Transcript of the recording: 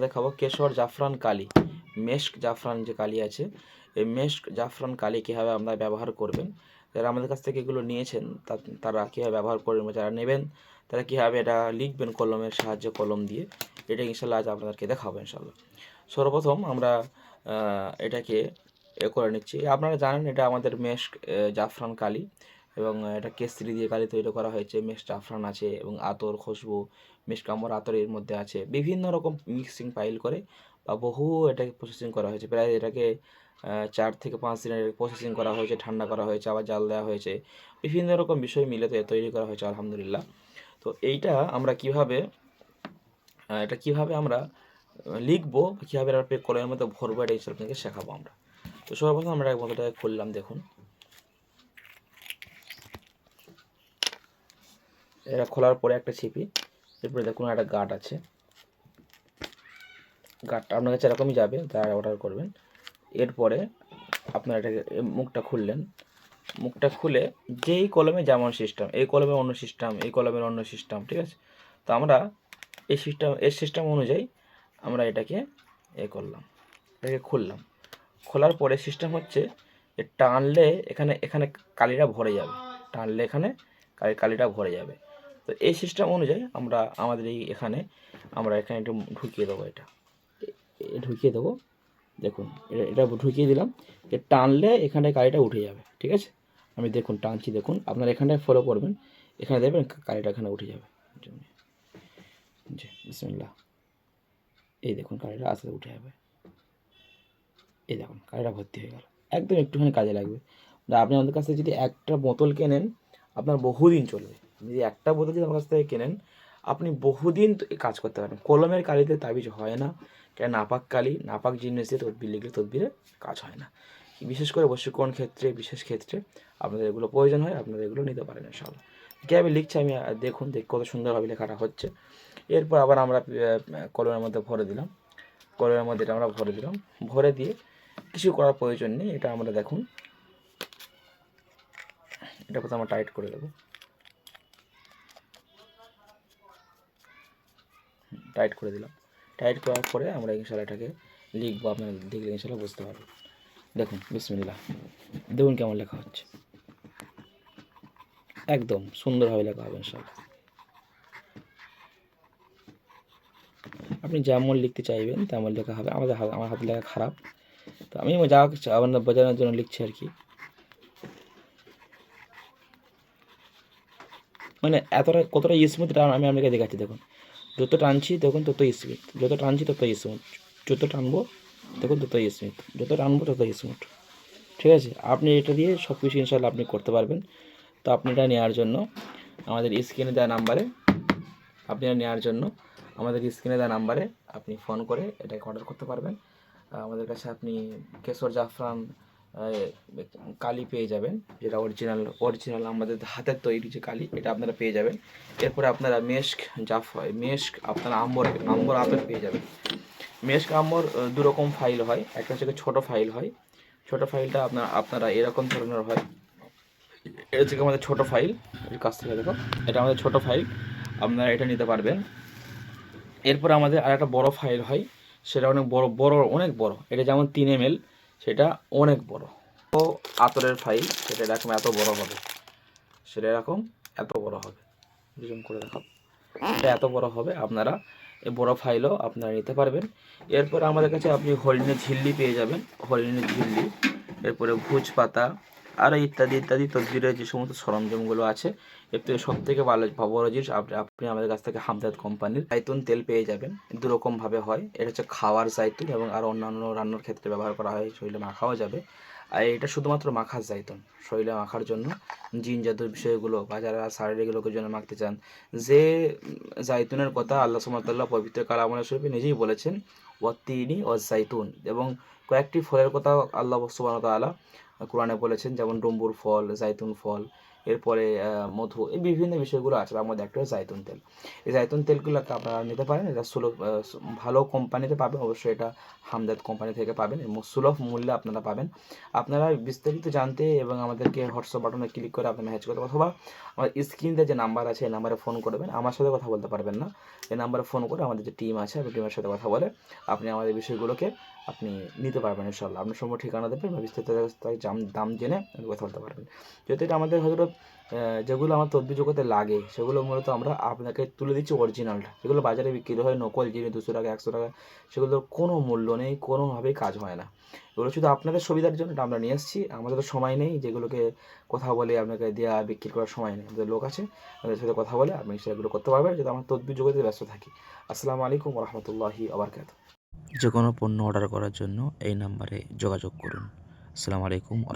দেখাবো কেশর জাফরান কালি, মেস্ক জাফরান যে কালি আছে, এই মেস্ক জাফরান কালি কীভাবে আপনারা ব্যবহার করবেন। যারা আমাদের কাছ থেকে এগুলো নিয়েছেন তারা কীভাবে ব্যবহার করবেন, যারা নেবেন তারা কীভাবে এটা লিখবেন কলমের সাহায্যে, কলম দিয়ে, এটা ইনশাল্লাহ আজ আপনাদেরকে দেখাবো ইনশাল্লাহ। সর্বপ্রথম আমরা এটাকে করে নিচ্ছি। আপনারা জানেন এটা আমাদের মেস্ক জাফরান কালি, এবং এটা কেসরি দিয়ে কালি তৈরি করা হয়েছে। মেস্ক জাফরান আছে এবং আতর, খুশবু, মিস্ক আম্বর আতর এর মধ্যে আছে। বিভিন্ন রকম মিক্সিং ফাইল করে বা বহু এটাকে প্রসেসিং করা হয়েছে। প্রায় এটাকে 4 থেকে 5 দিনের প্রসেসিং করা হয়েছে, ঠান্ডা করা হয়েছে, আবার জাল দেওয়া হয়েছে, বিভিন্ন রকম বিষয় মিলে তৈরি করা হয়েছে আলহামদুলিল্লাহ। তো এইটা আমরা কীভাবে আমরা লিখবো, কীভাবে এটা কলমের মধ্যে ভরবো, এটা হিসেবে আপনাকে শেখাবো আমরা। তো সর্বপ্রথম আমরা এক মতোটাকে খুললাম, দেখুন এটা খোলার পরে একটা ছিপি, এরপরে দেখুন একটা গাঁট আছে। গাঁটটা আপনার কাছে এরকমই যাবে যারা অর্ডার করবেন। এরপরে আপনারা এটাকে মুখটা খুললেন, মুখটা খুলে যেই কলমে যেমন সিস্টেম, এই কলমের অন্য সিস্টেম, এই কলমের অন্য সিস্টেম, ঠিক আছে। তো আমরা এর সিস্টেম অনুযায়ী আমরা এটাকে করলাম, এটাকে খুললাম। খোলার পরে সিস্টেম হচ্ছে টানলে এখানে এখানে কালিটা ভরে যাবে, টানলে এখানে কালিটা ভরে যাবে। তো এই সিস্টেম অনুযায়ী আমরা আমাদের এখানে একটু ঢুকিয়ে দেবো, এটা ঢুকিয়ে দেবো। দেখুন এটা ঢুকিয়ে দিলাম, টানলে এখানে কালিটা উঠে যাবে, ঠিক আছে। আমি দেখুন টানছি, দেখুন আপনারা এখানটায় ফলো করবেন, এখানে দেখবেন কালিটা এখানে উঠে যাবে। জি বিসমিল্লাহ, এই দেখুন কালিটা আস্তে উঠে যাবে। এই দেখুন কালিটা ভর্তি হয়ে গেল, একদম একটুখানি কাজে লাগবে। আপনি আমাদের কাছ থেকে যদি একটা বোতল কেনেন আপনার বহুদিন চলবে। যদি একটা বোতল যদি আমার কাছ থেকে কেনেন আপনি বহুদিন কাজ করতে পারেন। কলমের কালিতে তাবিজ হয় না, কেন নাপাক কালি, নাপাক জিনিস দিয়ে তদবির লিখলে তদবিরে কাজ হয় না। বিশেষ করে বশীকরণ ক্ষেত্রে, বিশেষ ক্ষেত্রে আপনাদের এগুলো প্রয়োজন হয়, আপনারা এগুলো নিতে পারেন ইনশাআল্লাহ। কীভাবে লিখছি আমি দেখুন, কত সুন্দরভাবে লেখাটা হচ্ছে। এরপর আবার আমরা কলমের মধ্যে ভরে দিলাম, কলমের মধ্যে এটা আমরা ভরে দিলাম। ভরে দিয়ে কিছু করার প্রয়োজন নেই, এটা আমরা দেখুন এটা প্রথমে আমরা টাইট করে দেবো। টাইট করে দিলাম। টাইট করার পরে আমরা ইনশাআল্লাহ এটাকে লিখবো, আপনারা দেখলে ইনশাআল্লাহ বুঝতে পারবেন। দেখুন বিসমিল্লাহ, দেখুন কেমন লেখা হচ্ছে, একদম সুন্দরভাবে লেখা হবে ইনশাআল্লাহ। আপনি যেমন লিখতে চাইবেন তেমন লেখা হবে। আমার হাতে লেখা খারাপ, তো আমি যা আপনার বোঝানোর জন্য লিখছি আর কি। মানে কতটা স্মুথ আমি আপনাকে দেখাচ্ছি। দেখুন যত টানছি দেখুন তত স্মুথ, যত টানছি তত স্মুথ, যত টানবো দেখুন তত স্মুথ, যত টানবো তত স্মুথ, ঠিক আছে। আপনি এটা দিয়ে সব কিছু ইনশাআল্লাহ আপনি করতে পারবেন। তো আপনি এটা নেওয়ার জন্য আমাদের স্ক্রিনে দেওয়া নাম্বারে আপনি ফোন করে এটাকে অর্ডার করতে পারবেন। আমাদের কাছে আপনি কেশর জাফরান কালি পেয়ে যাবেন, যেটা অরিজিনাল আমাদের হাতের তৈরি যে কালি, এটা আপনারা পেয়ে যাবেন। এরপরে আপনারা মেস্ক আপনারা আম্বর আতর পেয়ে যাবেন। মেস্ক আম্বর দুরকম ফাইল হয়, একটা হচ্ছে ছোটো ফাইল হয়। ছোটো ফাইলটা আপনারা এরকম ধরনের হয়, এটা হচ্ছে আমাদের ছোটো ফাইল, এর কাছ থেকে দেখো এটা আমাদের ছোটো ফাইল, আপনারা এটা নিতে পারবেন। এরপর আমাদের আর একটা বড়ো ফাইল হয়, সেটা অনেক বড়, এটা যেমন 3 ml, সেটা অনেক বড়। ও আতরের ফাইল, সেটা এরকম এত বড় হবে, সেটা এরকম এত বড় হবে, জুম করে দেখাও, এটা এত বড় হবে। আপনারা এই বড় ফাইলও আপনারা নিতে পারবেন। এরপর আমাদের কাছে আপনি হরিণের ঝিল্লি পেয়ে যাবেন, হরিণের ঝিল্লি, এরপরে ভুজ পাতা, আরও ইত্যাদি ইত্যাদি তদবিরের যে সমস্ত সরঞ্জামগুলো আছে। এর থেকে সবথেকে বড় জিনিস আপনি আমাদের কাছ থেকে হামদাদ কোম্পানির জাইতুন তেল পেয়ে যাবেন। দুরকমভাবে হয়, এটা হচ্ছে খাওয়ার জাইতুন এবং আরও অন্যান্য রান্নার ক্ষেত্রে ব্যবহার করা হয়, শরীরে মাখাও যাবে। আর এটা শুধুমাত্র মাখার জাইতুন, শরীরে মাখার জন্য, জিন জাদুর বিষয়গুলো বা যারা শারীরিক লোকের জন্য মাখতে চান। যে জাইতুনের কথা আল্লাহ সুবহানাহু ওয়া তাআলা পবিত্র কালামুল শরীফে নিজেই বলেছেন, ওয়াত্তিনি ওয়াজ জাইতুন, এবং কয়েকটি ফলের কথা আল্লাহ সুবহানাহু ওয়া তাআলা কোরআনে বলেছেন, যেমন ডুমুর ফল, জাইতুন ফল, এরপরে মধু, এই বিভিন্ন বিষয়গুলো আছে। তার মধ্যে একটা হচ্ছে জাইতুন তেল। এই জাইতুন তেলগুলোকে আপনারা নিতে পারেন। এটা সুলভ ভালো কোম্পানিতে পাবেন, অবশ্যই এটা হামদর্দ কোম্পানি থেকে পাবেন এবং সুলভ মূল্যে আপনারা পাবেন। আপনারা বিস্তারিত জানতে এবং আমাদেরকে হোয়াটসঅ্যাপ বাটনে ক্লিক করে আপনারা ম্যাসেজ করতে, অথবা আমার স্ক্রিনে যে নাম্বার আছে এই নাম্বারে ফোন করবেন। আমার সাথে কথা বলতে পারবেন না, এই নাম্বারে ফোন করে আমাদের যে টিম আছে ওই টিমের সাথে কথা বলে আপনি আমাদের বিষয়গুলোকে আপনি নিতে পারবেন ইনশাআল্লাহ। আপনার সময় ঠিকানা দেবেন বা বিস্তারিত দাম জেনে আপনি কথা বলতে পারবেন। যেহেতু এটা আমাদের হয়তো যেগুলো আমার তদবির জগতে লাগে সেগুলো মূলত আমরা আপনাকে তুলে দিচ্ছি অরিজিনালটা। যেগুলো বাজারে বিক্রি হয় নকল জিনিস 200 টাকা 100 টাকা, সেগুলোর কোনো মূল্য নেই, কোনোভাবেই কাজ হয় না। এগুলো শুধু আপনাদের সুবিধার জন্য এটা আমরা নিয়ে এসেছি। আমাদের তো সময় নেই যেগুলোকে কথা বলে আপনাকে দেওয়া বিক্রি করার সময় নেই। আমাদের লোক আছে, তাদের সাথে কথা বলে আপনি সেগুলো করতে পারবেন, যেহেতু আমরা তদবির জগতে ব্যস্ত থাকি। আসসালামু আলাইকুম ওয়া রাহমাতুল্লাহি ওয়া বারাকাতুহু। যে কোনো পণ্য অর্ডার করার জন্য এই নাম্বারে যোগাযোগ করুন। আসসালামু আলাইকুম ওয়া